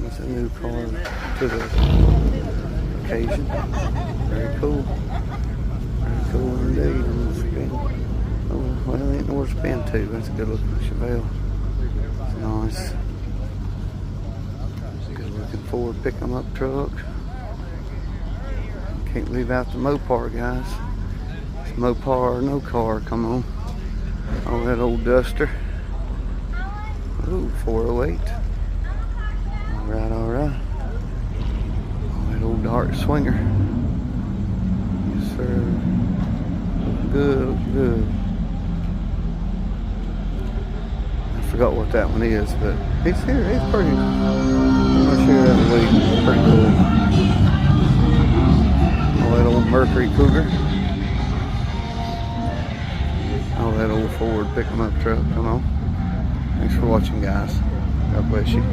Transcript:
It's a new car to the occasion. Very cool. Very cool indeed. I'm gonna spin. Oh, well, ain't nowhere to spin to. That's a good looking Chevelle. It's nice. Good looking Ford pick 'em up truck. Can't leave out the Mopar, guys. It's Mopar or no car. Come on. Oh, that old Duster. Ooh, 408. Alright, alright. Oh, that old dark Swinger. Yes, sir. Looking good, looking good. I forgot what that one is, but it's here. It's pretty. I'm sure that way. Pretty cool. Oh, that old Mercury Cougar. Oh, that old Ford pick 'em up truck. Come on. Thanks for watching, guys. God bless you.